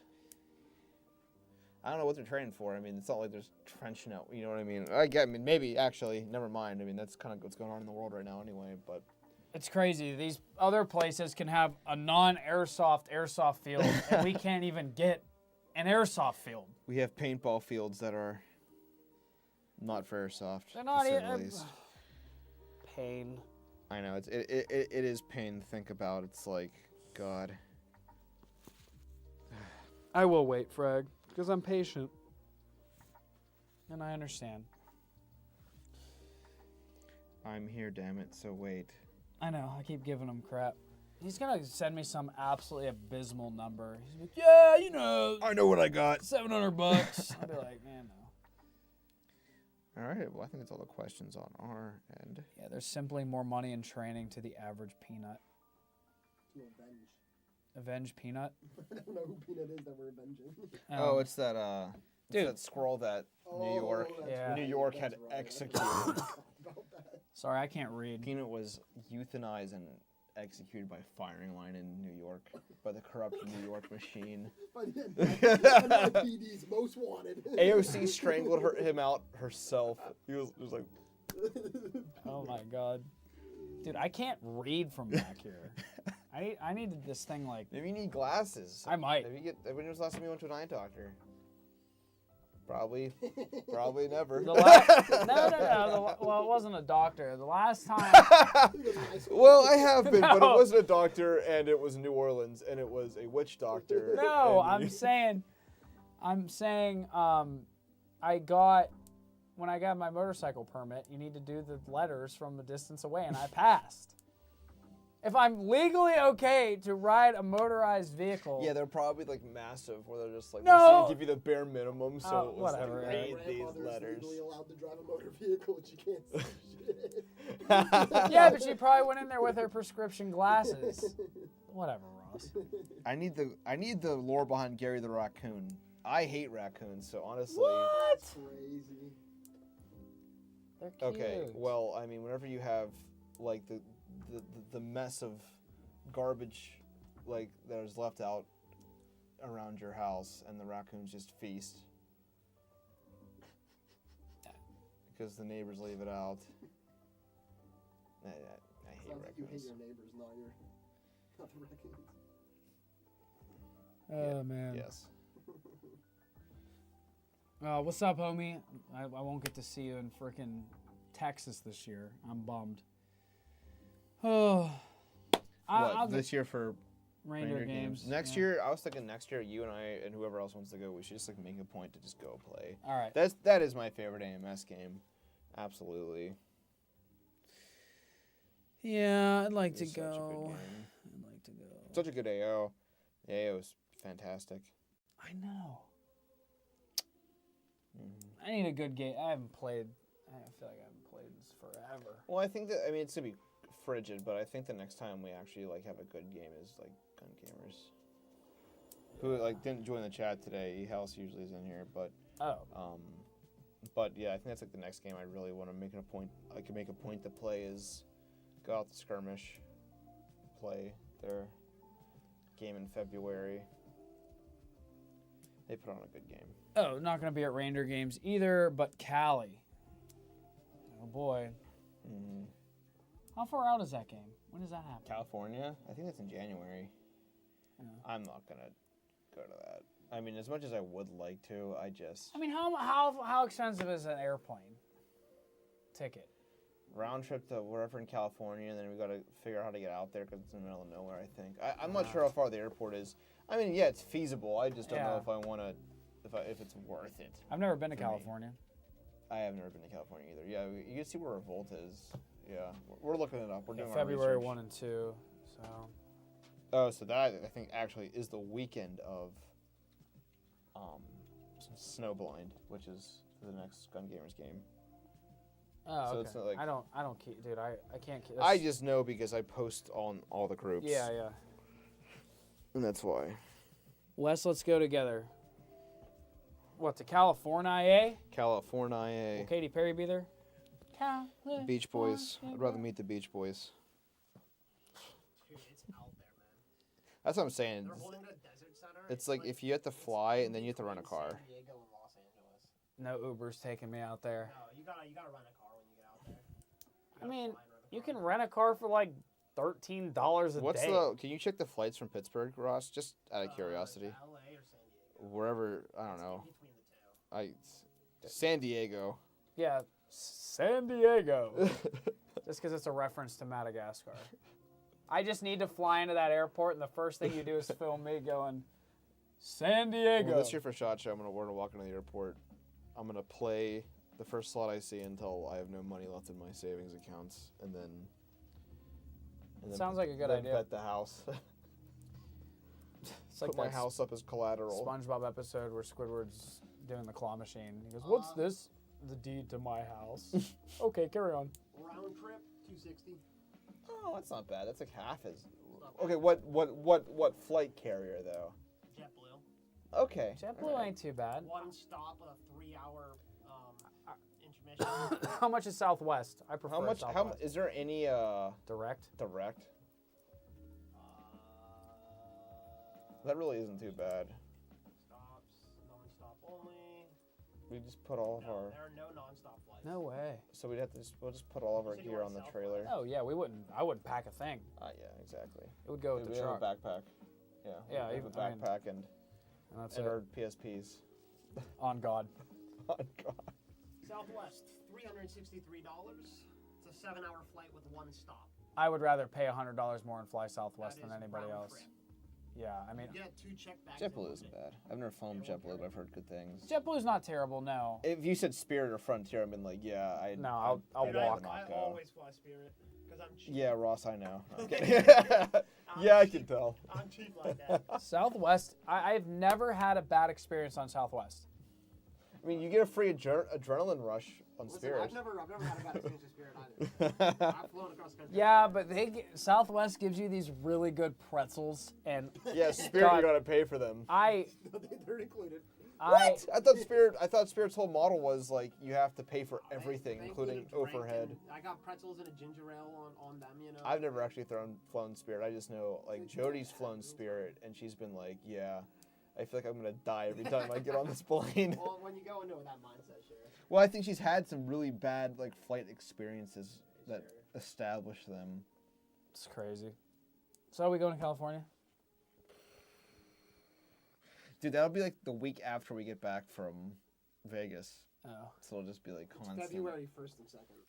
I don't know what they're training for. I mean, it's not like there's trench net. You know what I mean? I mean, maybe actually. Never mind. I mean, that's kind of what's going on in the world right now, anyway. But It's crazy. These other places can have a non-airsoft field, and we can't even get an airsoft field. we have paintball fields that are not for airsoft. They're not to say the even. least. Pain. I know it is pain to think about. It's like God. I will wait, Frag, because I'm patient, and I understand. I'm here, damn it. So wait. I know. I keep giving them crap. He's gonna send me some absolutely abysmal number. He's like, yeah, you know, I know what I got. $700. I'll be like, man, no. All right. Well, I think that's all the questions on our end. Yeah, there's simply more money in training to the average peanut. To avenge. Avenge peanut? I don't know who Peanut is that we're avenging. Oh, it's that Dude. that squirrel that New York that's Yeah. right, New York that's had right. I executed. forgot about that. Sorry, I can't read. Peanut was euthanized and executed by firing line in New York by the corrupt New York machine. By the NYPD's most wanted. AOC strangled him out herself. He was like, Oh my god. Dude, I can't read from back here. I needed this thing like... maybe you need glasses. I might. When was the last time you went to an eye doctor? Probably never. No. Well, it wasn't a doctor. The last time... Well, I have been, but it No. wasn't a doctor, and it was New Orleans, and it was a witch doctor. No, and I'm saying, when I got my motorcycle permit, you need to do the letters from a distance away, and I passed. If I'm legally okay to ride a motorized vehicle... yeah, they're probably like massive, where they're just like, No! let's see, give you the bare minimum, so it was whatever, like, yeah. read these letters. legally allowed to drive a motor vehicle, and she can't see shit. Yeah, but she probably went in there with her prescription glasses. Whatever, Ross. I need the lore behind Gary the raccoon. I hate raccoons, so honestly. What? Crazy. They're cute. Okay, well, I mean, whenever you have like the mess of garbage like that is left out around your house, and the raccoons just feast because the neighbors leave it out. I hate Sounds like you hate raccoons. your neighbors, not the raccoons. Oh, man. Yes. What's up, homie? I won't get to see you in frickin' Texas this year. I'm bummed. Oh. I'll get This year for Reindeer games. Next yeah. year, I was thinking next year, you and I and whoever else wants to go, we should just like make a point to just go play. All right. That is my favorite AMS game. Absolutely. Yeah, I'd like to It's such a good go. game. I'd like to go. Such a good AO. The AO is fantastic. I know. Mhm. I need a good game. I haven't played. I feel like I haven't played this forever. Well, I think that, I mean, it's gonna be frigid, but I think the next time we actually like have a good game is like Gun Gamers, who like didn't join the chat today. House usually is in here, but Oh. but yeah, I think that's like the next game I really want to make a point. I can make a point to play is go out to skirmish, play their game in February. They put on a good game. Oh, not going to be at Reindeer games either, but Cali. Oh, boy. Mm-hmm. How far out is that game? When does that happen? California, I think that's in January. Yeah. I'm not gonna go to that. I mean, as much as I would like to, I mean, how expensive is an airplane ticket? round trip to wherever in California, and then we gotta figure out how to get out there because it's in the middle of nowhere. I think I'm not sure how far the airport is. I mean, yeah, it's feasible. I just don't know if I want to, if it's worth it. I've never been to for me. California. I have never been to California either. Yeah, you can see where Revolt is. Yeah, we're looking it up. We're doing February our research. 1 and 2. So. Oh, so that I think actually is the weekend of Snowblind, which is the next Gun Gamers game. Oh, So okay. it's not like- I don't keep, dude. I can't keep. I just know because I post on all the groups. Yeah. And that's why. Wes, let's go together. What, to California? California. Will Katy Perry be there? The Beach Boys. I'd rather meet the Beach Boys. Dude, it's out there, man. That's what I'm saying. They're holding it at Desert Center. It's like if you have to fly and then you have to rent a car. San Diego and Los Angeles. No Uber's taking me out there. No, you gotta rent a car when you get out there. I mean, you can rent a car for like $13 a What's day. can you check the flights from Pittsburgh, Ross? Just out of curiosity. LA or San Diego? Wherever, I don't know. Between the two. San Diego. Yeah, San Diego. Just because it's a reference to Madagascar. I just need to fly into that airport, and the first thing you do is film me going, San Diego. Well, this year for SHOT Show, we're gonna walk into the airport. I'm gonna play the first slot I see until I have no money left in my savings accounts, and then And then Sounds like a good then idea. Bet the house. It's like Put my that house up as collateral. SpongeBob episode where Squidward's doing the claw machine. He goes, "What's this? The deed to my house." Okay, carry on. Round trip, 260. Oh, that's not bad. That's like half as. Not bad. Okay, what flight carrier though? JetBlue. Okay. JetBlue alright. ain't too bad. One stop with a 3-hour intermission. How much is Southwest? I prefer How much? Southwest. Is there any Direct? direct? That really isn't too bad. Stops, non-stop only. We just put all of No, our. there are no non-stop flights. No way. So we'd have to. We'll just put all of our You said you gear want on the Southwest. trailer. Oh yeah, we wouldn't. I wouldn't pack a thing. Yeah, exactly. It would go with we the have truck. a backpack. Yeah. Yeah, we have even- a I mean- backpack and And that's and it. our PSPs. On God. Oh God. Southwest, $363. It's a 7-hour flight with one stop. I would rather pay $100 more and fly Southwest That than is anybody round else. trip. Yeah, I mean, You get 2 check bags. JetBlue isn't bad. I've never flown JetBlue, but I've heard good things. JetBlue's not terrible. No. If you said Spirit or Frontier, I've been like, yeah, I. No, I'll Dude, walk. I Not go. always fly Spirit because I'm cheap. Yeah, Ross, I know. I'm kidding. Yeah, I can tell. I'm cheap like that. Southwest. I've never had a bad experience on Southwest. I mean, you get a free adrenaline rush on Listen, Spirit. I've never had a bad experience with Spirit either. I've flown across country. Yeah, but Southwest gives you these really good pretzels, and Yeah, Spirit, God. you gotta pay for them. They're included. What? I thought Spirit's whole model was like you have to pay for everything, They including included drink overhead. and I got pretzels and a ginger ale on them, you know. I've never actually flown Spirit. I just know like Jody's flown Spirit, and she's been like, yeah, I feel like I'm gonna die every time I get on this plane. Well, when you go into it with that mindset, sure. Well, I think she's had some really bad like flight experiences that establish them. it's crazy. So are we going to California? Dude, that'll be like the week after we get back from Vegas. Oh. So it'll just be like It's constant. February 1st and 2nd.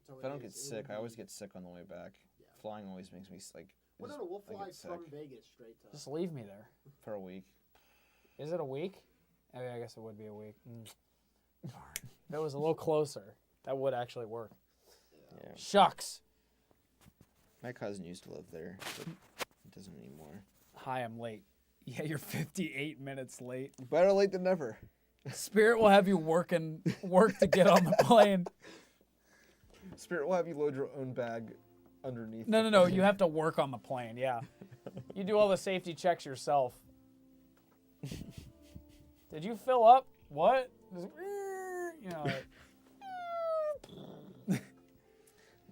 So If I don't it get is- it sick, will I always be- get sick on the way back. Yeah. Flying always makes me like. Well, just- no, we'll I fly get sick from Vegas straight to. Just leave me there. for a week. Is it a week? I mean, I guess it would be a week. Darn. If it was a little closer, that would actually work. Yeah. Shucks. My cousin used to live there, but it doesn't anymore. Hi, I'm late. Yeah, you're 58 minutes late. Better late than never. Spirit will have you work to get on the plane. Spirit will have you load your own bag underneath. No, the no, plane. you have to work on the plane. Yeah, you do all the safety checks yourself. Did you fill up? What? You know.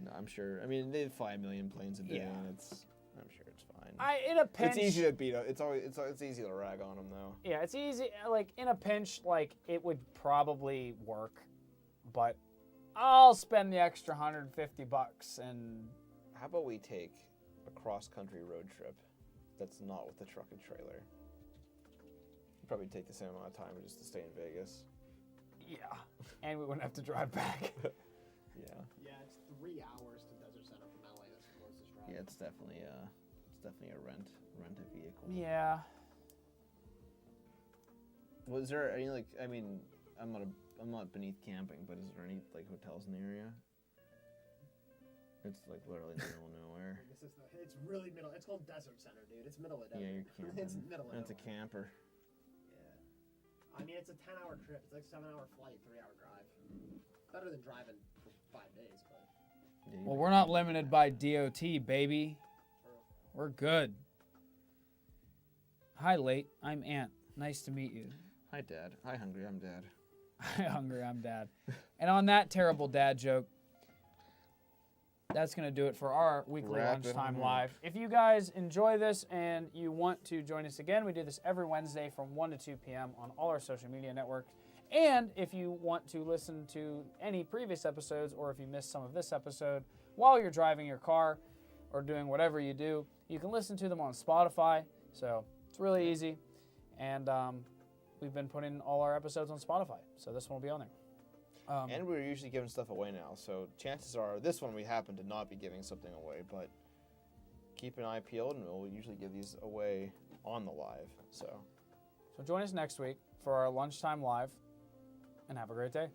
No, I'm sure. I mean, they fly 1 million planes a day, Yeah. and I'm sure it's fine. In a pinch. It's easy to beat up. It's easy to rag on them though. Yeah, it's easy. Like in a pinch, like it would probably work, but I'll spend the extra $150 and How about we take a cross-country road trip that's not with the truck and trailer? It'd probably take the same amount of time just to stay in Vegas. yeah, and we wouldn't have to drive back. Yeah. Yeah, it's 3 hours to Desert Center from LA. That's the closest drive. Yeah, it's definitely a rent a vehicle. Yeah. Was there any like? I mean, I'm not beneath camping, but is there any like hotels in the area? It's like literally in the middle of nowhere. It's really middle. It's called Desert Center, dude. It's middle of Yeah, desert. you're camping. It's middle of And it's a nowhere. camper. Yeah. I mean, it's a 10-hour trip. It's like 7-hour flight, 3-hour drive. Better than driving for 5 days, but. Yeah, Well, we're not limited by DOT, baby. We're good. Hi, late. I'm Aunt. Nice to meet you. Hi, Dad. Hi, hungry. I'm Dad. Hi, hungry. I'm Dad. And on that terrible dad joke, that's going to do it for our weekly Wrap it Lunchtime on Live. If you guys enjoy this and you want to join us again, we do this every Wednesday from 1 to 2 p.m. on all our social media networks. And if you want to listen to any previous episodes, or if you missed some of this episode while you're driving your car or doing whatever you do, you can listen to them on Spotify. So it's really easy. And we've been putting all our episodes on Spotify, so this one will be on there. And we're usually giving stuff away now, so chances are this one we happen to not be giving something away, but keep an eye peeled, and we'll usually give these away on the live. So So join us next week for our Lunchtime Live, and have a great day.